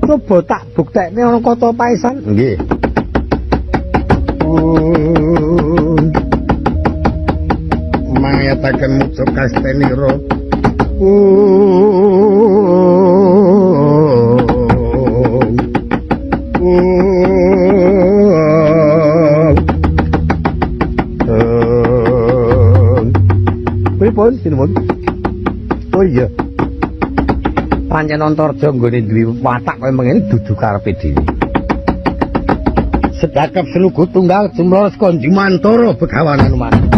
Coba tak buktekne ana kata paisan. Nggih. Mangayataken muca kastenira. Pripun sinuwun? Oh iya. Pancen Antarja nggone duwe watak kaya mengene dudu karepe dhewe. Sedakep selugu tunggal jumlah konjimantara begawanan manuk.